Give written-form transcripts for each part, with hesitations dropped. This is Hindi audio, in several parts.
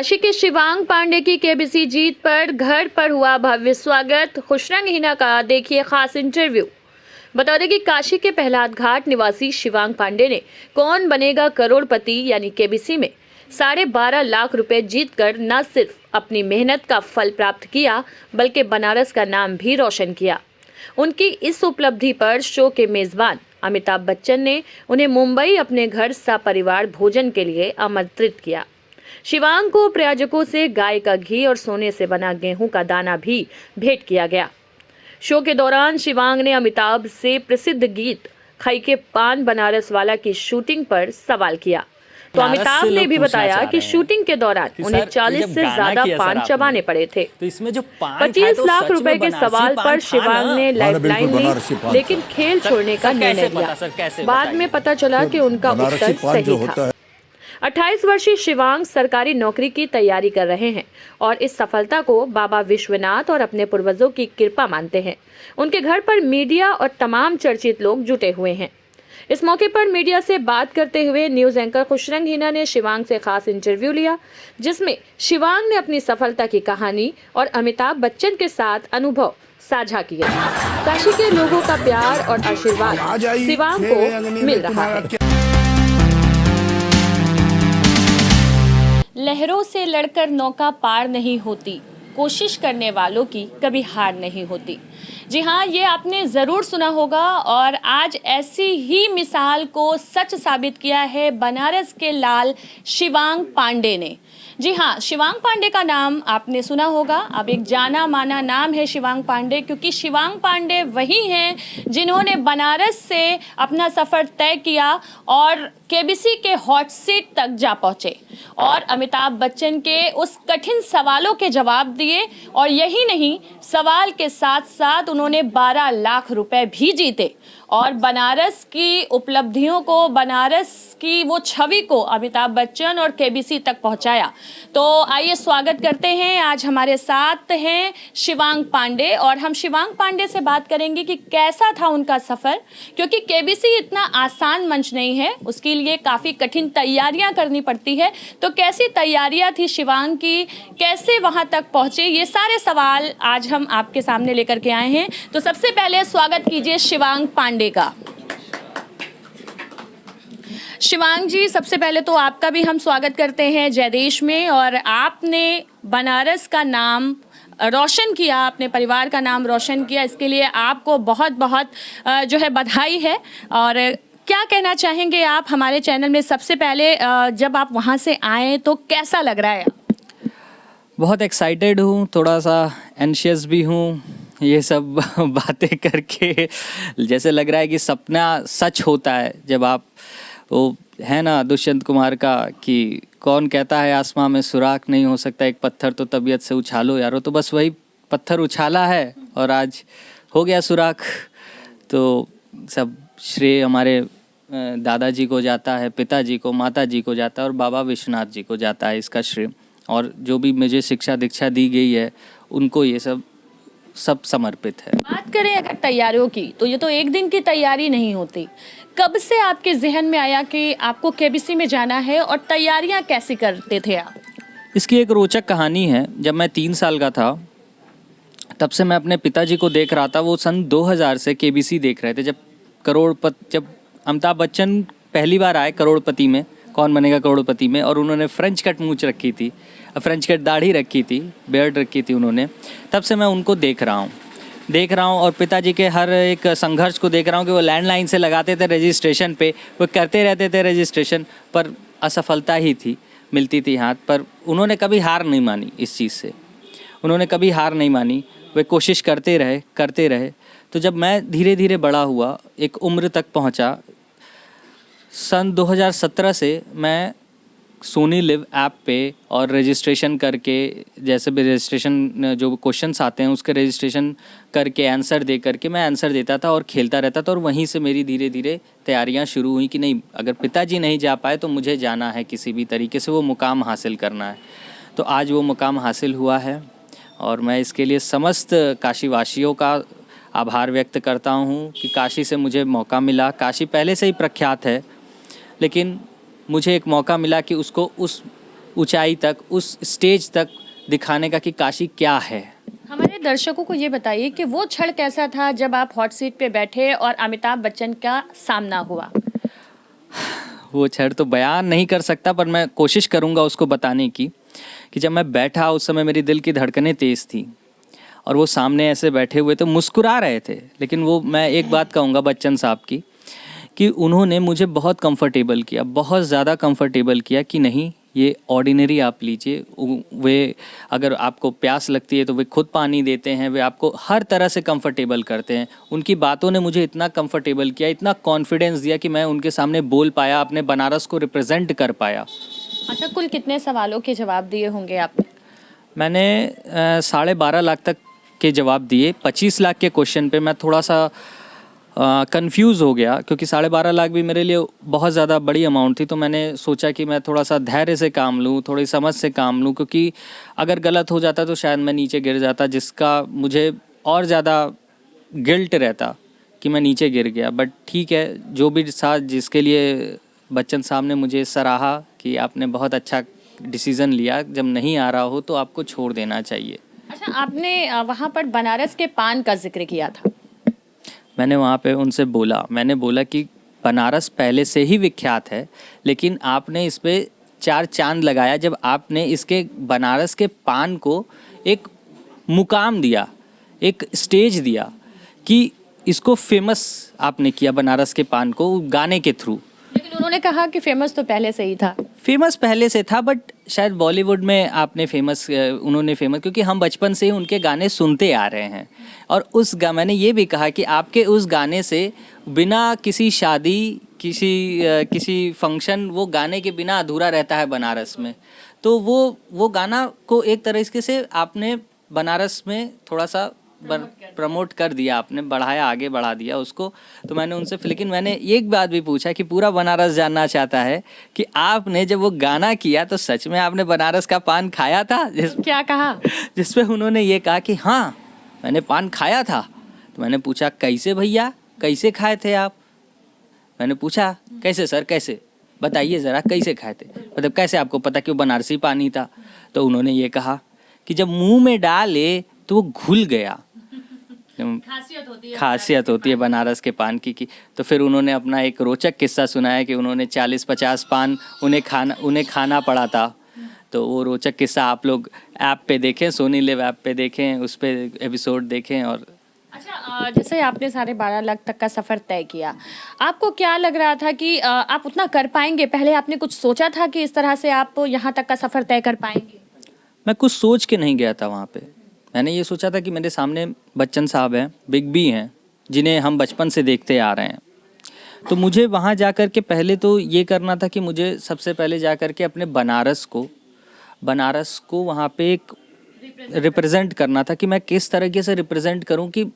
काशी के शिवांग पांडे की केबीसी जीत पर घर पर हुआ भव्य स्वागत। खुशरंग हिना का देखिए खास इंटरव्यू। बता दें कि काशी के प्रहलाद घाट निवासी शिवांग पांडे ने कौन बनेगा करोड़पति यानी केबीसी में 12.5 लाख रुपए जीतकर न सिर्फ अपनी मेहनत का फल प्राप्त किया बल्कि बनारस का नाम भी रोशन किया। उनकी इस उपलब्धि पर शो के मेजबान अमिताभ बच्चन ने उन्हें मुंबई अपने घर सपरिवार भोजन के लिए आमंत्रित किया। शिवांग को प्रायोजकों से गाय का घी और सोने से बना गेहूं का दाना भी भेंट किया गया। शो के दौरान शिवांग ने अमिताभ से प्रसिद्ध गीत खाई के पान बनारस वाला की शूटिंग पर सवाल किया। तो अमिताभ ने भी बताया कि शूटिंग के दौरान उन्हें 40 से ज्यादा पान चबाने पड़े थे। तो इसमें जो 25 लाख रुपए के सवाल पर शिवांग ने लाइफलाइन ली, लेकिन खेल छोड़ने का निर्णय लिया। बाद में पता चला कि उनका उत्तर सही था। 28 वर्षीय शिवांग सरकारी नौकरी की तैयारी कर रहे हैं और इस सफलता को बाबा विश्वनाथ और अपने पूर्वजों की कृपा मानते हैं। उनके घर पर मीडिया और तमाम चर्चित लोग जुटे हुए हैं। इस मौके पर मीडिया से बात करते हुए न्यूज एंकर खुशरंग हिना ने शिवांग से खास इंटरव्यू लिया, जिसमें शिवांग ने अपनी सफलता की कहानी और अमिताभ बच्चन के साथ अनुभव साझा किए। काशी के लोगों का प्यार और आशीर्वाद शिवांग को मिल रहा है। लहरों से लड़कर नौका पार नहीं होती, कोशिश करने वालों की कभी हार नहीं होती। जी हाँ, ये आपने ज़रूर सुना होगा और आज ऐसी ही मिसाल को सच साबित किया है बनारस के लाल शिवांग पांडे ने। जी हाँ, शिवांग पांडे का नाम आपने सुना होगा। अब एक जाना माना नाम है शिवांग पांडे, क्योंकि शिवांग पांडे वही हैं जिन्होंने बनारस से अपना सफ़र तय किया और केबीसी के हॉट सीट तक जा पहुँचे और अमिताभ बच्चन के उस कठिन सवालों के जवाब दिए। और यही नहीं, सवाल के साथ साथ उन्होंने 12 लाख रुपए भी जीते और बनारस की उपलब्धियों को, बनारस की वो छवि को अमिताभ बच्चन और केबीसी तक पहुंचाया। तो आइए स्वागत करते हैं। आज हमारे साथ हैं शिवांग पांडे और हम शिवांग पांडे से बात करेंगे कि कैसा था उनका सफ़र, क्योंकि केबीसी इतना आसान मंच नहीं है, उसके लिए काफ़ी कठिन तैयारियां करनी पड़ती है। तो कैसी तैयारियां थी शिवांग की, कैसे वहां तक पहुंचे, ये सारे सवाल आज हम आपके सामने लेकर के आए हैं। तो सबसे पहले स्वागत कीजिए शिवांग पांडे का। शिवांग जी, सबसे पहले तो आपका भी हम स्वागत करते हैं जयदेश में। और आपने बनारस का नाम रोशन किया, अपने परिवार का नाम रोशन किया, इसके लिए आपको बहुत बहुत जो है बधाई है। और क्या कहना चाहेंगे आप हमारे चैनल में? सबसे पहले जब आप वहाँ से आए तो कैसा लग रहा है? बहुत एक्साइटेड हूँ, थोड़ा सा एंशियस भी हूँ। ये सब बातें करके जैसे लग रहा है कि सपना सच होता है। जब आप, वो है ना दुष्यंत कुमार का कि कौन कहता है आसमां में सुराख नहीं हो सकता, एक पत्थर तो तबीयत से उछालो यारो। तो बस वही पत्थर उछाला है और आज हो गया सुराख। तो सब श्रेय हमारे दादाजी को जाता है, पिताजी को, माताजी को जाता है और बाबा विश्वनाथ जी को जाता है इसका श्रेय। और जो भी मुझे शिक्षा दीक्षा दी गई है उनको ये सब समर्पित है। बात करें अगर तैयारियों की, तो ये तो एक दिन की तैयारी नहीं होती। कब से आपके जहन में आया कि आपको केबीसी में जाना है और तैयारियां कैसे करते थे आप? इसकी एक रोचक कहानी है। जब मैं 3 साल का था तब से मैं अपने पिताजी को देख रहा था। वो सन 2000 से केबीसी देख रहे थे। जब अमिताभ बच्चन पहली बार आए करोड़पति में, कौन बनेगा करोड़पति में, और उन्होंने फ्रेंच कट मूंछ रखी थी, फ्रेंच कट दाढ़ी रखी थी, बियर्ड रखी थी उन्होंने, तब से मैं उनको देख रहा हूँ और पिताजी के हर एक संघर्ष को देख रहा हूँ कि वो लैंडलाइन से लगाते थे रजिस्ट्रेशन पे, वो करते रहते थे रजिस्ट्रेशन, पर असफलता ही थी, मिलती थी हाथ। पर उन्होंने कभी हार नहीं मानी इस चीज़ से, उन्होंने कभी हार नहीं मानी, वे कोशिश करते रहे। तो जब मैं धीरे धीरे बड़ा हुआ, एक उम्र तक पहुँचा, सन 2017 से मैं सोनी लिव ऐप पे और रजिस्ट्रेशन करके, जैसे भी रजिस्ट्रेशन जो क्वेश्चंस आते हैं उसके रजिस्ट्रेशन करके आंसर दे करके मैं आंसर देता था और खेलता रहता था। और वहीं से मेरी धीरे धीरे तैयारियां शुरू हुई कि नहीं, अगर पिताजी नहीं जा पाए तो मुझे जाना है, किसी भी तरीके से वो मुकाम हासिल करना है। तो आज वो मुकाम हासिल हुआ है और मैं इसके लिए समस्त काशीवासियों का आभार व्यक्त करता हूँ कि काशी से मुझे मौका मिला। काशी पहले से ही प्रख्यात है, लेकिन मुझे एक मौका मिला कि उसको उस ऊंचाई तक, उस स्टेज तक दिखाने का कि काशी क्या है। हमारे दर्शकों को ये बताइए कि वो क्षण कैसा था जब आप हॉट सीट पे बैठे और अमिताभ बच्चन का सामना हुआ। वो क्षण तो बयान नहीं कर सकता, पर मैं कोशिश करूँगा उसको बताने की कि जब मैं बैठा उस समय मेरी दिल की धड़कनें तेज़ थी और वो सामने ऐसे बैठे हुए तो मुस्कुरा रहे थे। लेकिन वो, मैं एक बात कहूँगा बच्चन साहब की, कि उन्होंने मुझे बहुत कंफर्टेबल किया, बहुत ज़्यादा कंफर्टेबल किया कि नहीं, ये ऑर्डिनरी आप लीजिए। वे, अगर आपको प्यास लगती है तो वे खुद पानी देते हैं, वे आपको हर तरह से कंफर्टेबल करते हैं। उनकी बातों ने मुझे इतना कंफर्टेबल किया, इतना कॉन्फिडेंस दिया कि मैं उनके सामने बोल पाया, अपने बनारस को रिप्रेजेंट कर पाया। अच्छा, कुल कितने सवालों के जवाब दिए होंगे आपने? मैंने 12.5 लाख तक के जवाब दिए। 25 लाख के क्वेश्चन पे मैं थोड़ा सा कंफ्यूज हो गया, क्योंकि 12.5 लाख भी मेरे लिए बहुत ज़्यादा बड़ी अमाउंट थी। तो मैंने सोचा कि मैं थोड़ा सा धैर्य से काम लूँ, थोड़ी समझ से काम लूँ, क्योंकि अगर गलत हो जाता तो शायद मैं नीचे गिर जाता, जिसका मुझे और ज़्यादा गिल्ट रहता कि मैं नीचे गिर गया। बट ठीक है, जो भी साथ, जिसके लिए बच्चन साहब ने मुझे सराहा कि आपने बहुत अच्छा डिसीज़न लिया, जब नहीं आ रहा हो तो आपको छोड़ देना चाहिए। अच्छा, आपने वहाँ पर बनारस के पान का जिक्र किया था। मैंने वहाँ पे उनसे बोला, मैंने बोला कि बनारस पहले से ही विख्यात है, लेकिन आपने इस पे 4 चांद लगाया जब आपने इसके, बनारस के पान को एक मुकाम दिया, एक स्टेज दिया, कि इसको फेमस आपने किया बनारस के पान को गाने के थ्रू। लेकिन उन्होंने कहा कि फेमस तो पहले से ही था। फेमस पहले से था, बट शायद बॉलीवुड में आपने फेमस, उन्होंने फेमस, क्योंकि हम बचपन से ही उनके गाने सुनते आ रहे हैं। और मैंने ये भी कहा कि आपके उस गाने से बिना किसी शादी, किसी फंक्शन, वो गाने के बिना अधूरा रहता है बनारस में। तो वो गाना को एक तरीके से आपने बनारस में थोड़ा सा प्रमोट कर दिया, आपने बढ़ाया, आगे बढ़ा दिया उसको। तो मैंने उनसे, लेकिन मैंने एक बात भी पूछा कि पूरा बनारस जानना चाहता है कि आपने जब वो गाना किया तो सच में आपने बनारस का पान खाया था? क्या कहा? जिसपे उन्होंने ये कहा कि हाँ, मैंने पान खाया था। तो मैंने पूछा, कैसे भैया, कैसे खाए थे आप? मैंने पूछा, कैसे सर, कैसे बताइए ज़रा, कैसे खाए थे, मतलब कैसे आपको पता कि वो बनारसी पानी था? तो उन्होंने ये कहा कि जब मुंह में डाले तो वो घुल गया। खासियत होती है बनारस के पान की। तो फिर उन्होंने अपना एक रोचक किस्सा सुनाया कि उन्होंने 40-50 पान उन्हें खाना पड़ा था। तो वो रोचक किस्सा आप लोग ऐप पे देखें, सोनी लिव ऐप पे देखें, उस पे एपिसोड देखें। और अच्छा, जैसे आपने 12.5 लाख तक का सफ़र तय किया, आपको क्या लग रहा था कि आप उतना कर पाएंगे? पहले आपने कुछ सोचा था कि इस तरह से आप यहाँ तक का सफ़र तय कर पाएंगे? मैं कुछ सोच के नहीं गया था वहाँ पे। मैंने ये सोचा था कि मेरे सामने बच्चन साहब हैं, बिग बी हैं, जिन्हें हम बचपन से देखते आ रहे हैं। तो मुझे वहाँ जा कर के पहले तो ये करना था कि मुझे सबसे पहले जा कर के अपने बनारस को वहाँ पे एक रिप्रेजेंट करना था, कि मैं किस तरीके से रिप्रेजेंट करूँ कि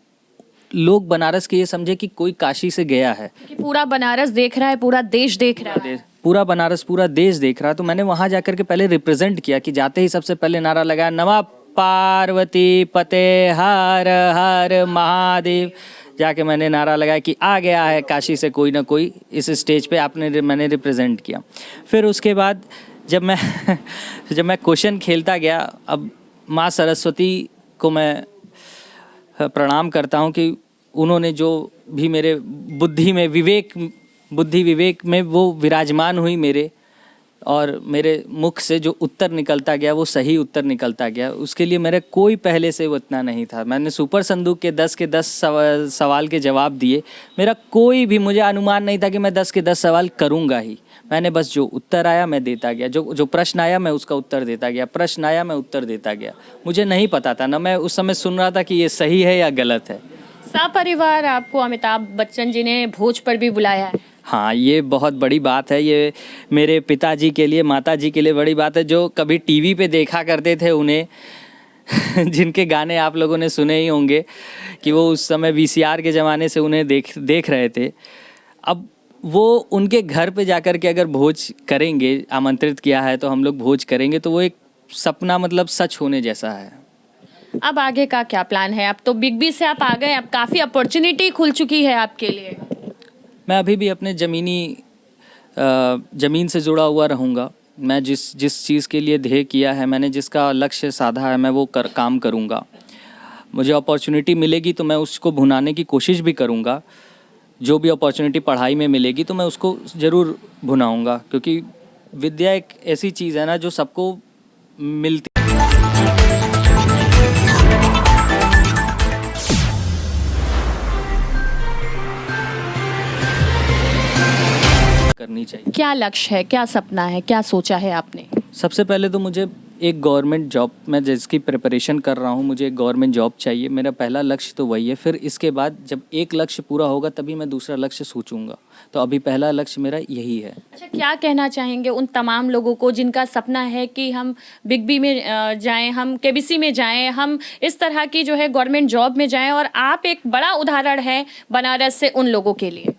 लोग बनारस के ये समझे कि कोई काशी से गया है, कि पूरा बनारस देख रहा है, पूरा देश देख रहा है। पूरा बनारस, पूरा देश देख रहा है। तो मैंने वहाँ जा कर के पहले रिप्रेजेंट किया कि जाते ही सबसे पहले नारा लगाया, नमः पार्वती पते हर हर महादेव। जाके मैंने नारा लगाया कि आ गया है काशी से कोई ना कोई इस स्टेज पे, मैंने रिप्रेजेंट किया। फिर उसके बाद जब मैं क्वेश्चन खेलता गया, अब माँ सरस्वती को मैं प्रणाम करता हूँ कि उन्होंने जो भी मेरे बुद्धि विवेक में वो विराजमान हुई मेरे, और मेरे मुख से जो उत्तर निकलता गया वो सही उत्तर निकलता गया। उसके लिए मेरे कोई पहले से वो इतना नहीं था। मैंने सुपर संदूक के 10 के 10 सवाल के जवाब दिए। मेरा कोई भी, मुझे अनुमान नहीं था कि मैं 10 के 10 सवाल करूँगा ही। मैंने बस जो उत्तर आया मैं देता गया, जो प्रश्न आया मैं उसका उत्तर देता गया, प्रश्न आया मैं उत्तर देता गया। मुझे नहीं पता था, ना मैं उस समय सुन रहा था कि ये सही है या गलत है। सपरिवार आपको अमिताभ बच्चन जी ने भोज पर भी बुलाया है। हाँ, ये बहुत बड़ी बात है। ये मेरे पिताजी के लिए, माताजी के लिए बड़ी बात है, जो कभी टीवी पे देखा करते थे उन्हें जिनके गाने आप लोगों ने सुने ही होंगे कि वो उस समय वीसीआर के ज़माने से उन्हें देख रहे थे। अब वो उनके घर पे जाकर के अगर भोज करेंगे, आमंत्रित किया है तो हम लोग भोज करेंगे, तो वो एक सपना, मतलब सच होने जैसा है। अब आगे का क्या प्लान है? अब तो बिग बी से आप आ गए, अब काफ़ी अपॉर्चुनिटी खुल चुकी है आपके लिए। मैं अभी भी अपने ज़मीन से जुड़ा हुआ रहूँगा। मैं जिस जिस चीज़ के लिए ध्येय किया है, मैंने जिसका लक्ष्य साधा है, मैं वो काम करूँगा। मुझे अपॉर्चुनिटी मिलेगी तो मैं उसको भुनाने की कोशिश भी करूँगा। जो भी अपॉर्चुनिटी पढ़ाई में मिलेगी तो मैं उसको ज़रूर भुनाऊँगा, क्योंकि विद्या एक ऐसी चीज़ है ना जो सबको मिलती करनी चाहिए। क्या लक्ष्य है, क्या सपना है, क्या सोचा है आपने? सबसे पहले तो मुझे एक गवर्नमेंट जॉब, मैं जिसकी प्रिपरेशन कर रहा हूँ, मुझे एक गवर्नमेंट जॉब चाहिए। मेरा पहला लक्ष्य तो वही है। फिर इसके बाद जब एक लक्ष्य पूरा होगा तभी मैं दूसरा लक्ष्य सोचूंगा। तो अभी पहला लक्ष्य मेरा यही है। अच्छा, क्या कहना चाहेंगे उन तमाम लोगों को जिनका सपना है कि हम बिग बी में जाएं, हम केबीसी में जाएं, हम इस तरह की जो है गवर्नमेंट जॉब में जाएं, और आप एक बड़ा उदाहरण है बनारस से उन लोगों के लिए?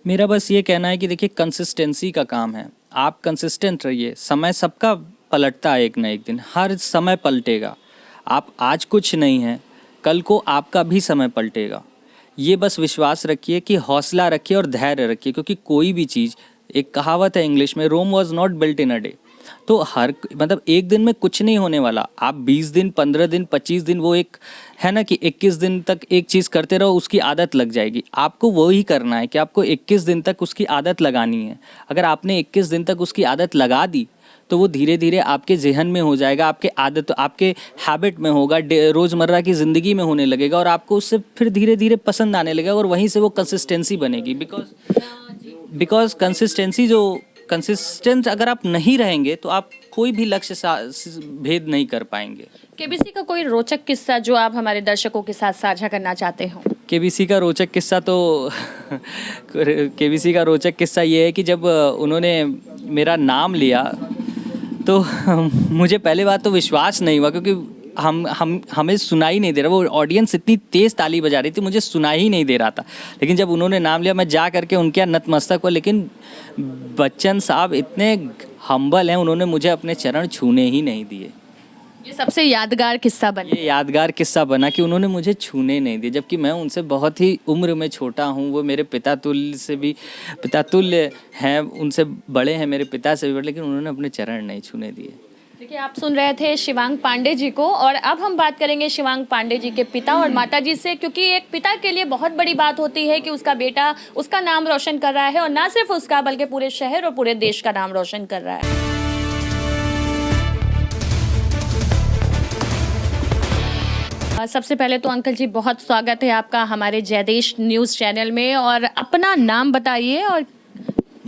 मेरा बस ये कहना है कि देखिए, कंसिस्टेंसी का काम है। आप कंसिस्टेंट रहिए। समय सबका पलटता है, एक ना एक दिन हर समय पलटेगा। आप आज कुछ नहीं हैं, कल को आपका भी समय पलटेगा। ये बस विश्वास रखिए, कि हौसला रखिए और धैर्य रखिए, क्योंकि कोई भी चीज़, एक कहावत है इंग्लिश में, Rome was not built in a day. तो मतलब एक दिन में कुछ नहीं होने वाला। आप 20 दिन, 15 दिन, 25 दिन, वो एक है ना कि 21 दिन तक एक चीज़ करते रहो, उसकी आदत लग जाएगी। आपको वो ही करना है कि आपको 21 दिन तक उसकी आदत लगानी है। अगर आपने 21 दिन तक उसकी आदत लगा दी तो वो धीरे धीरे आपके ज़हन में हो जाएगा, आपके आदत, आपके हैबिट में होगा, रोज़मर्रा की ज़िंदगी में होने लगेगा, और आपको उससे फिर धीरे धीरे पसंद आने लगेगा, और वहीं से वो कंसिस्टेंसी बनेगी। बिकॉज कंसिस्टेंट अगर आप नहीं रहेंगे तो आप कोई भी लक्ष्य भेद नहीं कर पाएंगे। केबीसी का कोई रोचक किस्सा जो आप हमारे दर्शकों के साथ साझा करना चाहते हो? केबीसी का रोचक किस्सा तो केबीसी का रोचक किस्सा ये है कि जब उन्होंने मेरा नाम लिया तो मुझे पहले बात तो विश्वास नहीं हुआ, क्योंकि हमें सुनाई नहीं दे रहा। वो ऑडियंस इतनी तेज़ ताली बजा रही थी, मुझे सुनाई ही नहीं दे रहा था। लेकिन जब उन्होंने नाम लिया, मैं जा करके उनके यहाँ नतमस्तक हुआ। लेकिन बच्चन साहब इतने हम्बल हैं, उन्होंने मुझे अपने चरण छूने ही नहीं दिए। ये सबसे यादगार किस्सा बना? ये यादगार किस्सा बना कि उन्होंने मुझे छूने नहीं दिए, जबकि मैं उनसे बहुत ही उम्र में छोटा हूँ। वो मेरे पितातुल्य हैं, उनसे बड़े हैं, मेरे पिता से भी बड़े, लेकिन उन्होंने अपने चरण नहीं छूने दिए। देखिए, आप सुन रहे थे शिवांग पांडे जी को, और अब हम बात करेंगे शिवांग पांडे जी के पिता और माता जी से, क्योंकि एक पिता के लिए बहुत बड़ी बात होती है कि उसका बेटा उसका नाम रोशन कर रहा है, और ना सिर्फ उसका बल्कि पूरे शहर और पूरे देश का नाम रोशन कर रहा है। सबसे पहले तो अंकल जी, बहुत स्वागत है आपका हमारे जयदेश न्यूज़ चैनल में, और अपना नाम बताइए और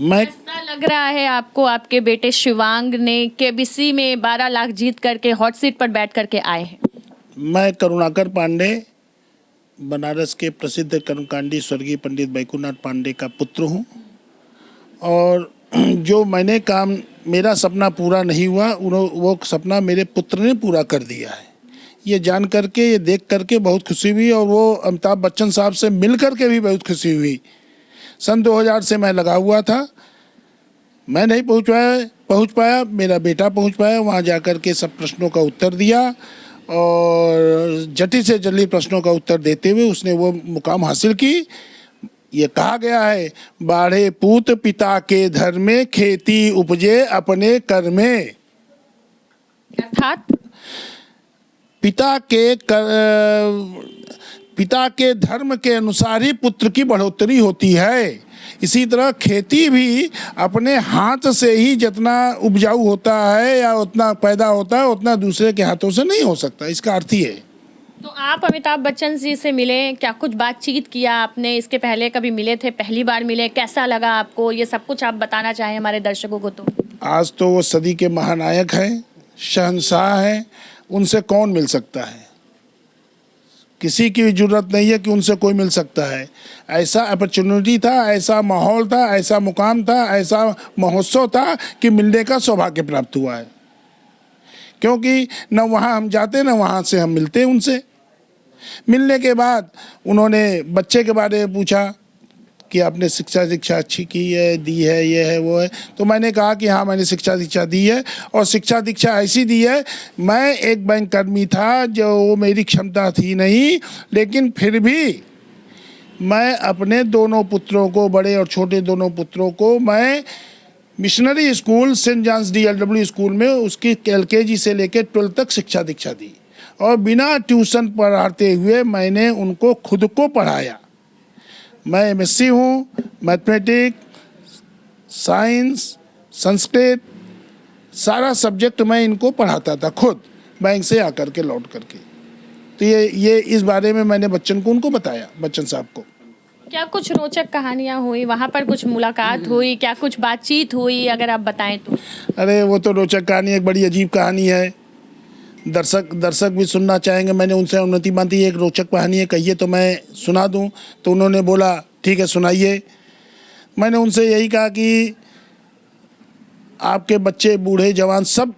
कैसा लग रहा है आपको? आपके बेटे शिवांग ने केबीसी में 12 लाख जीत करके हॉट सीट पर बैठ करके आए हैं। मैं करुणाकर पांडे, बनारस के प्रसिद्ध कर्मकांडी स्वर्गीय पंडित बैकुनाथ पांडे का पुत्र हूँ, और जो मैंने काम, मेरा सपना पूरा नहीं हुआ, वो सपना मेरे पुत्र ने पूरा कर दिया है। ये जान करके, ये देख करके बहुत खुशी हुई, और वो अमिताभ बच्चन साहब से मिल करके भी बहुत खुशी हुई। सन 2000 से मैं लगा हुआ था, मैं नहीं पहुंच पाया, मेरा बेटा पहुंच पाया। वहां जाकर के सब प्रश्नों का उत्तर दिया, और जल्दी से जल्दी प्रश्नों का उत्तर देते हुए उसने वो मुकाम हासिल की। ये कहा गया है, बाढ़े पूत पिता के धर में, खेती उपजे अपने कर में। अर्थात पिता के धर्म के अनुसार ही पुत्र की बढ़ोतरी होती है। इसी तरह खेती भी अपने हाथ से ही जितना उपजाऊ होता है या उतना पैदा होता है, उतना दूसरे के हाथों से नहीं हो सकता। इसका अर्थ ही है। तो आप अमिताभ बच्चन जी से मिले, क्या कुछ बातचीत किया आपने? इसके पहले कभी मिले थे? पहली बार मिले, कैसा लगा आपको? ये सब कुछ आप बताना चाहें हमारे दर्शकों को। तो आज तो वो सदी के महानायक हैं, शहंशाह हैं, उनसे कौन मिल सकता है? किसी की जरूरत नहीं है कि उनसे कोई मिल सकता है। ऐसा अपॉर्चुनिटी था, ऐसा माहौल था, ऐसा मुकाम था, ऐसा महोत्सव था कि मिलने का सौभाग्य प्राप्त हुआ है। क्योंकि न वहाँ हम जाते, न वहाँ से हम मिलते उनसे। मिलने के बाद उन्होंने बच्चे के बारे में पूछा कि आपने शिक्षा अच्छी की है, दी है, ये है, वो है। तो मैंने कहा कि हाँ, मैंने शिक्षा दी है, और शिक्षा ऐसी दी है। मैं एक बैंक कर्मी था, जो मेरी क्षमता थी नहीं, लेकिन फिर भी मैं अपने दोनों पुत्रों को, बड़े और छोटे दोनों पुत्रों को, मैं missionary school saint John's DLW school में उसकी LKG से लेकर 12 तक शिक्षा दीक्षा दी और बिना ट्यूशन पढ़ाते हुए मैंने उनको खुद को पढ़ाया। मैं MSc हूँ, मैथमेटिक्स, साइंस, संस्कृत, सारा सब्जेक्ट मैं इनको पढ़ाता था खुद, बैंक से आकर के लौट करके। तो ये इस बारे में मैंने बच्चन को उनको बताया, बच्चन साहब को। क्या कुछ रोचक कहानियाँ हुई वहाँ पर, कुछ मुलाकात हुई, क्या कुछ बातचीत हुई, अगर आप बताएं तो? अरे वो तो रोचक कहानी, एक बड़ी अजीब कहानी है, दर्शक भी सुनना चाहेंगे। मैंने उनसे उन्नति बांधी, एक रोचक कहानी है, कहिए तो मैं सुना दूं। तो उन्होंने बोला ठीक है सुनाइए। मैंने उनसे यही कहा कि आपके बच्चे बूढ़े जवान सब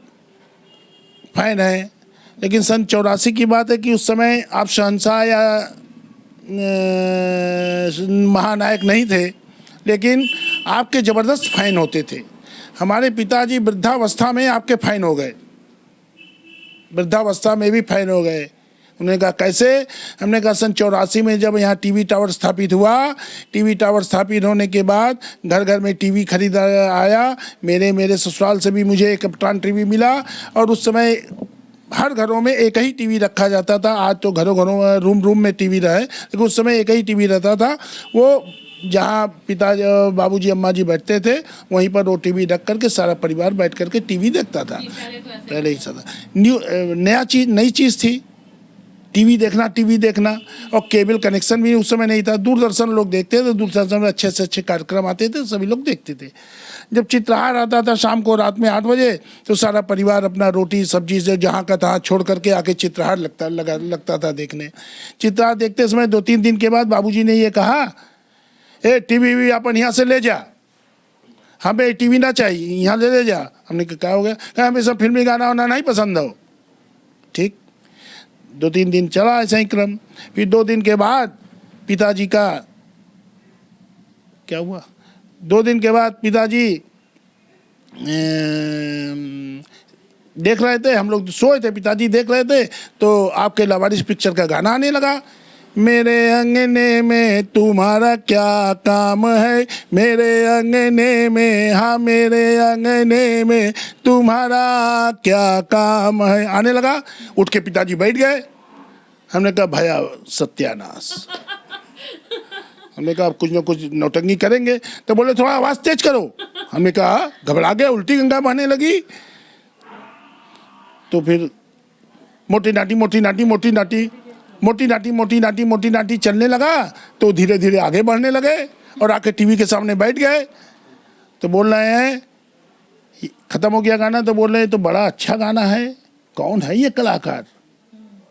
फैन हैं, लेकिन सन 84 की बात है कि उस समय आप शहंशाह या महानायक नहीं थे, लेकिन आपके ज़बरदस्त फैन होते थे। हमारे पिताजी वृद्धावस्था में आपके फैन हो गए, वृद्धावस्था में भी फैन हो गए। उन्होंने कहा कैसे? हमने कहा सन 84 में जब यहाँ टीवी टावर स्थापित हुआ, टीवी टावर स्थापित होने के बाद घर घर में टीवी खरीदा आया। मेरे ससुराल से भी मुझे एक कप्तान टीवी मिला और उस समय हर घरों में एक ही टीवी रखा जाता था। आज तो घरों में रूम में टीवी रहे, लेकिन उस समय एक ही टीवी रहता था। वो जहाँ पिताजी बाबूजी अम्मा जी बैठते थे वहीं पर वो टीवी रख करके सारा परिवार बैठ करके टीवी देखता था। पहले ही था, नई चीज़ थी टीवी देखना। और केबल कनेक्शन भी उस समय नहीं था। दूरदर्शन लोग देखते थे, दूरदर्शन में अच्छे से अच्छे कार्यक्रम आते थे, सभी लोग देखते थे। जब चित्रहार आता था शाम को रात में 8 बजे, तो सारा परिवार अपना रोटी सब्जी से जहाँ का तहाँ छोड़ करके आके चित्रहार लगता था देखने। चित्रहार देखते समय 2-3 दिन के बाद बाबूजी ने ये कहा, टीवी भी अपन यहाँ से ले जा, हमें टीवी ना चाहिए, यहाँ ले जा। हमने कहा क्या हो गया? कहा हमें सब फिल्मी गाना वाना नहीं पसंद हो। ठीक, 2-3 दिन चला ऐसा ही क्रम। फिर 2 दिन के बाद पिताजी का क्या हुआ, 2 दिन के बाद पिताजी देख रहे थे, हम लोग सोए थे, पिताजी देख रहे थे, तो आपके लावारिस पिक्चर का गाना आने लगा। मेरे अंगने में तुम्हारा क्या काम है, मेरे अंगने में, हाँ मेरे अंगने में तुम्हारा क्या काम है, आने लगा। उठ के पिताजी बैठ गए। हमने कहा भैया सत्यानाश। हमने कहा कुछ न कुछ नौटंकी करेंगे। तो बोले थोड़ा आवाज़ तेज करो। हमने कहा घबरा गए, उल्टी गंगा बहने लगी। तो फिर मोटी नाटी चलने लगा। तो धीरे धीरे आगे बढ़ने लगे और आके टीवी के सामने बैठ गए। तो बोल रहे हैं ख़त्म हो गया गाना, तो बोल रहे हैं तो बड़ा अच्छा गाना है, कौन है ये कलाकार?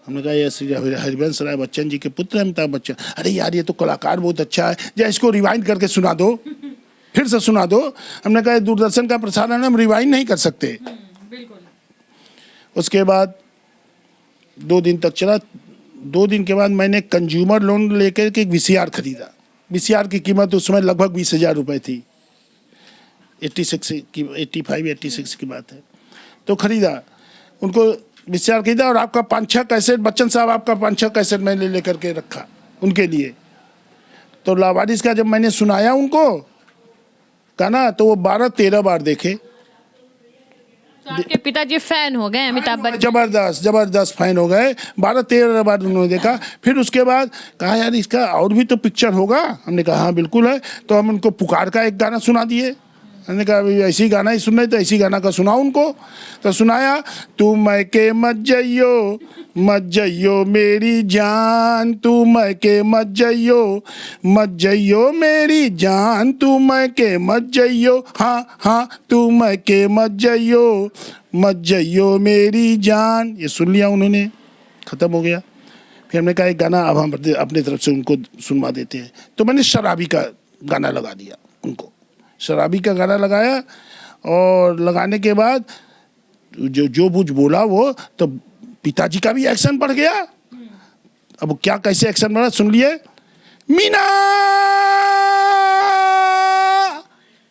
हमने कहा ये श्री हरिवंश राय बच्चन जी के पुत्र हैं, अमिताभ बच्चन। अरे यार ये तो कलाकार बहुत अच्छा है, या इसको रिवाइंड करके सुना दो, फिर से सुना दो। हमने कहा दूरदर्शन का प्रसारण हम रिवाइंड नहीं कर सकते। उसके बाद 2 दिन तक चला। 2 दिन के बाद मैंने कंज्यूमर लोन लेकर के एक VCR खरीदा। VCR की कीमत उस समय लगभग 20,000 रुपये थी। 85-86 की बात है। तो खरीदा, उनको VCR खरीदा और आपका 5-6 कैसेट, बच्चन साहब आपका 5-6 कैसेट मैंने लेकर के रखा उनके लिए। तो लावारिस का जब मैंने सुनाया उनको गाना, तो वो 12-13 बार देखे। तो आपके पिताजी फैन हो गए अमिताभ बच्चन? जबरदस्त फैन हो गए। 12-13 बार उन्होंने देखा। फिर उसके बाद कहा यार इसका और भी तो पिक्चर होगा। हमने कहा हाँ बिल्कुल है। तो हम उनको पुकार का एक गाना सुना दिए। हमने कहा ऐसी गाना ही सुन रहे, तो ऐसी गाना का सुनाओ उनको। तो सुनाया, तू मैं के मत जइयो मेरी जान, तू मैं के मत जइयो मेरी जान, तू मैं के मत जइयो, हाँ तू मैं के मत जइयो मेरी जान। ये सुन लिया उन्होंने, ख़त्म हो गया। फिर हमने कहा एक गाना अब हम अपनी तरफ से उनको सुनवा देते हैं। तो मैंने शराबी का गाना लगा दिया उनको। शराबी का गाना लगाया और लगाने के बाद जो कुछ बोला वो, तो पिताजी का भी एक्शन बढ़ गया। अब क्या कैसे एक्शन बढ़ा सुन लिए। मीना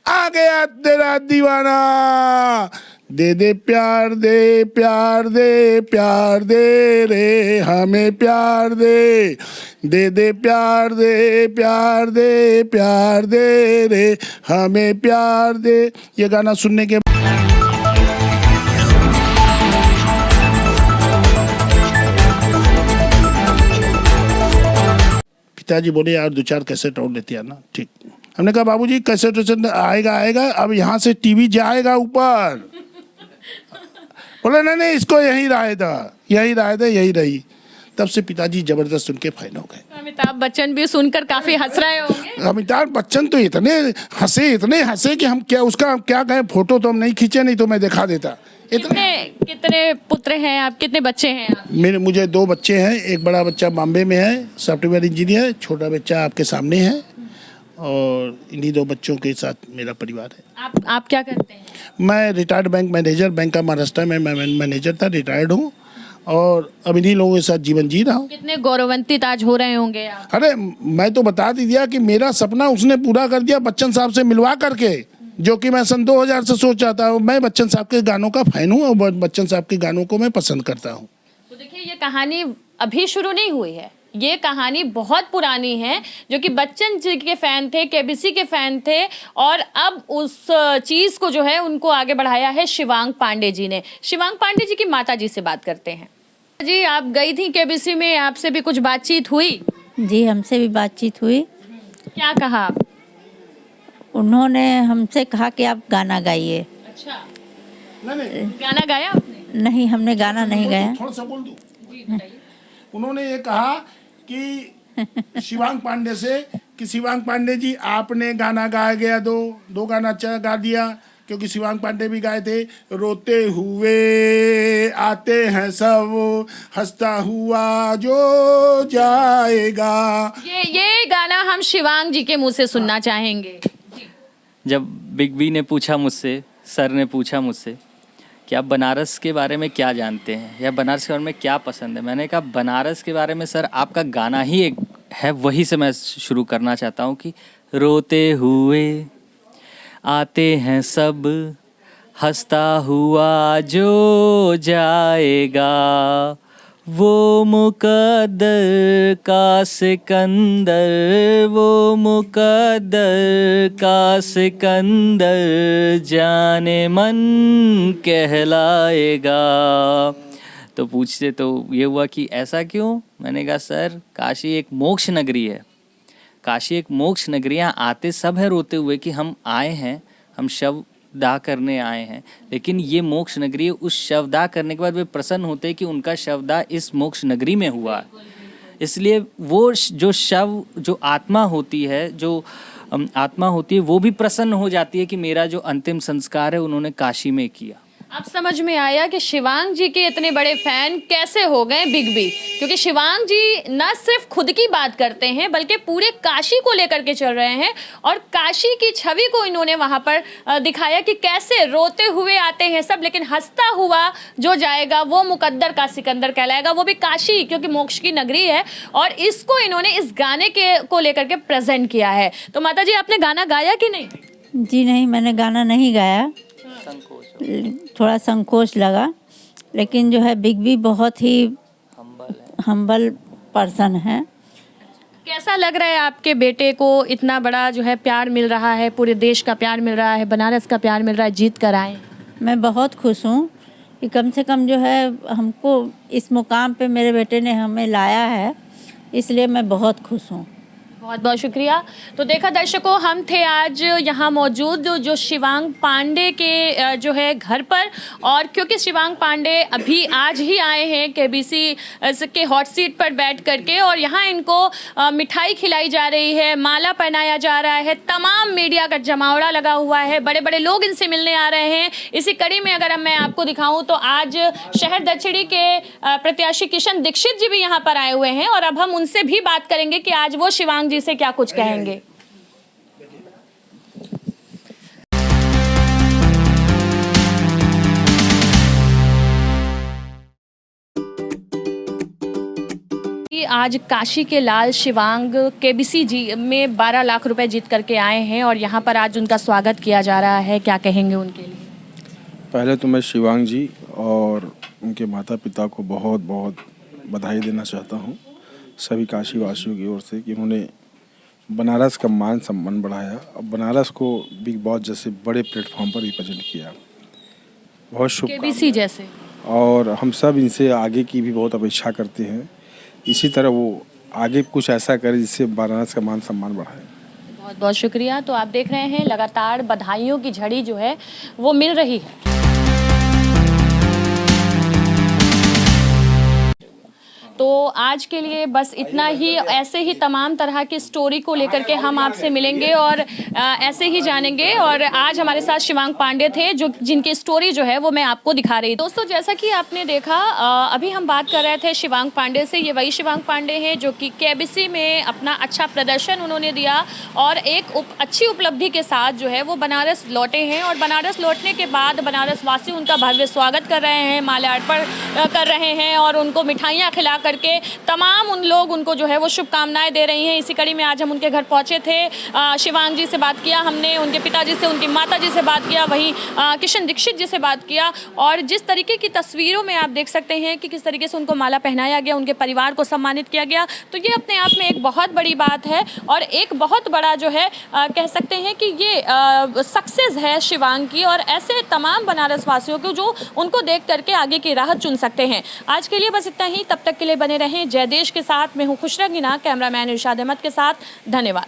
आ गया तेरा दीवाना, दे प्यार दे प्यार दे प्यार दे रे हमें प्यार दे प्यार दे प्यार दे प्यार दे रे हमें प्यार दे। ये गाना सुनने के पिताजी बोले यार 2-4 कैसेट और लेते आना। ठीक, हमने कहा बाबूजी कैसेट आएगा अब यहाँ से टीवी जाएगा ऊपर। बोले नहीं इसको यही रही। तब से पिताजी जबरदस्त सुन के फैन हो गए। अमिताभ बच्चन भी सुनकर काफी हंस रहे होंगे। अमिताभ बच्चन तो इतने हंसे कि हम क्या कहें। फोटो तो हम नहीं खींचे, नहीं तो मैं दिखा देता। कितने पुत्र हैं आप, कितने बच्चे हैं आप? मुझे 2 बच्चे हैं। एक बड़ा बच्चा बॉम्बे में है, सॉफ्टवेयर इंजीनियर। छोटा बच्चा आपके सामने है। और इन्हीं 2 बच्चों के साथ मेरा परिवार है। आप क्या करते हैं? मैं रिटायर्ड बैंक मैनेजर, बैंक का महाराष्ट्र में मैं मैनेजर था, रिटायर्ड हूँ और अब इन्हीं लोगों के साथ जीवन जी रहा हूँ। कितने गौरवान्वित आज हो रहे होंगे आप? अरे मैं तो बता दिया कि मेरा सपना उसने पूरा कर दिया बच्चन साहब से मिलवा करके, जो कि मैं सन 2000 से सोचा था। मैं बच्चन साहब के गानों का फैन हूँ और बच्चन साहब के गानों को मैं पसंद करता हूँ। तो देखिए, ये कहानी अभी शुरू नहीं हुई है, ये कहानी बहुत पुरानी है। जो कि बच्चन जी के फैन थे, केबीसी के फैन थे, और अब उस चीज को जो है उनको आगे बढ़ाया है शिवांग पांडे जी ने। शिवांग पांडे जी की माता जी से बात करते हैं। जी, आप गई थी केबीसी में, आपसे भी कुछ बातचीत हुई? जी, हमसे भी बातचीत हुई। क्या कहा? उन्होंने हमसे कहा कि आप गाना गाइए। अच्छा, गाना गाया आपने? नहीं, हमने गाना नहीं गाया। थोड़ा सा बोल दूं। उन्होंने ये कहा कि शिवांग पांडे से कि शिवांग पांडे जी आपने गाना गाया गया, 2 गाना अच्छा गा दिया, क्योंकि शिवांग पांडे भी गाए थे। रोते हुए आते हैं सब, हंसता हुआ जो जाएगा। ये गाना हम शिवांग जी के मुंह से सुनना चाहेंगे। जब बिग बी ने पूछा मुझसे, सर ने पूछा मुझसे कि आप बनारस के बारे में क्या जानते हैं या बनारस के बारे में क्या पसंद है, मैंने कहा बनारस के बारे में सर आपका गाना ही एक है, वही से मैं शुरू करना चाहता हूँ कि रोते हुए आते हैं सब, हंसता हुआ जो जाएगा, वो मुकद्दर का सिकंदर, वो मुकद्दर का सिकंदर जाने मन कहलाएगा। तो पूछते तो ये हुआ कि ऐसा क्यों? मैंने कहा सर काशी एक मोक्ष नगरी है, काशी एक मोक्ष नगरी, यहाँ आते सब है रोते हुए कि हम आए हैं, हम शव दाह करने आए हैं, लेकिन ये मोक्ष नगरी है। उस शवदाह करने के बाद वे प्रसन्न होते हैं कि उनका शवदाह इस मोक्ष नगरी में हुआ, इसलिए वो जो शव, जो आत्मा होती है, जो आत्मा होती है, वो भी प्रसन्न हो जाती है कि मेरा जो अंतिम संस्कार है उन्होंने काशी में किया। अब समझ में आया कि शिवांग जी के इतने बड़े फैन कैसे हो गए बिग बी, क्योंकि शिवांग जी न सिर्फ खुद की बात करते हैं बल्कि पूरे काशी को लेकर के चल रहे हैं, और काशी की छवि को इन्होंने वहां पर दिखाया कि कैसे रोते हुए आते हैं सब, लेकिन हंसता हुआ जो जाएगा वो मुकद्दर का सिकंदर कहलाएगा, वो भी काशी, क्योंकि मोक्ष की नगरी है। और इसको इन्होंने इस गाने को लेकर के प्रेजेंट किया है। तो माता जी, आपने गाना गाया कि नहीं? जी नहीं, मैंने गाना नहीं गाया, थोड़ा संकोच लगा, लेकिन जो है बिग बी बहुत ही हम्बल पर्सन है। कैसा लग रहा है आपके बेटे को इतना बड़ा जो है प्यार मिल रहा है, पूरे देश का प्यार मिल रहा है, बनारस का प्यार मिल रहा है, जीत कर आए? मैं बहुत खुश हूँ कि कम से कम जो है हमको इस मुकाम पे मेरे बेटे ने हमें लाया है, इसलिए मैं बहुत खुश हूँ। बहुत बहुत शुक्रिया। तो देखा दर्शकों, हम थे आज यहाँ मौजूद जो शिवांग पांडे के जो है घर पर, और क्योंकि शिवांग पांडे अभी आज ही आए हैं केबीसी के हॉट सीट पर बैठ करके, और यहाँ इनको मिठाई खिलाई जा रही है, माला पहनाया जा रहा है, तमाम मीडिया का जमावड़ा लगा हुआ है, बड़े बड़े लोग इनसे मिलने आ रहे हैं। इसी कड़ी में अगर मैं आपको दिखाऊं तो आज शहर दक्षिणी के प्रत्याशी किशन दीक्षित जी भी यहाँ पर आए हुए हैं, और अब हम उनसे भी बात करेंगे कि आज वो शिवांग से क्या कुछ कहेंगे। आज काशी के लाल शिवांग केबीसी जी में 12 लाख रुपए जीत करके आए हैं, और यहाँ पर आज उनका स्वागत किया जा रहा है। क्या कहेंगे उनके लिए? पहले तो मैं शिवांग जी और उनके माता पिता को बहुत बहुत बधाई देना चाहता हूँ सभी काशी वासियों की ओर से कि उन्होंने बनारस का मान सम्मान बढ़ाया और बनारस को बिग बॉस जैसे बड़े प्लेटफॉर्म पर रिप्रेजेंट किया। बहुत केबीसी शुभकामनाएं जैसे। और हम सब इनसे आगे की भी बहुत अपेक्षा करते हैं। इसी तरह वो आगे कुछ ऐसा करे जिससे बनारस का मान सम्मान बढ़ाए। बहुत बहुत शुक्रिया। तो आप देख रहे हैं लगातार बधाइयों की झड़ी जो है वो मिल रही है। तो आज के लिए बस इतना ही। ऐसे ही तमाम तरह की स्टोरी को लेकर के हम आपसे मिलेंगे और ऐसे ही जानेंगे। और आज हमारे साथ शिवांग पांडे थे जो जिनकी स्टोरी जो है वो मैं आपको दिखा रही। दोस्तों जैसा कि आपने देखा अभी हम बात कर रहे थे शिवांग पांडे से। ये वही शिवांग पांडे हैं जो कि केबीसी में अपना अच्छा प्रदर्शन उन्होंने दिया और एक अच्छी उपलब्धि के साथ जो है वो बनारस लौटे हैं। और बनारस लौटने के बाद बनारस वासी उनका भव्य स्वागत कर रहे हैं, माल्यार्पण कर रहे हैं और उनको मिठाइयाँ खिला करके तमाम उन लोग उनको जो है वो शुभकामनाएं दे रही हैं। इसी कड़ी में आज हम उनके घर पहुंचे थे। शिवांग जी से बात किया हमने, उनके पिताजी से, उनकी माताजी से बात किया, वहीं किशन दीक्षित जी से बात किया। और जिस तरीके की तस्वीरों में आप देख सकते हैं कि किस तरीके से उनको माला पहनाया गया, उनके परिवार को सम्मानित किया गया, तो ये अपने आप में एक बहुत बड़ी बात है और एक बहुत बड़ा जो है कह सकते हैं कि ये सक्सेस है शिवांग की। और ऐसे तमाम बनारस वासियों को जो उनको देख करके आगे की राह चुन सकते हैं। आज के लिए बस इतना ही। तब तक के लिए बने रहें जय देश के साथ। मैं हूँ खुशरंगीना, कैमरामैन इरशाद अहमद के साथ। धन्यवाद।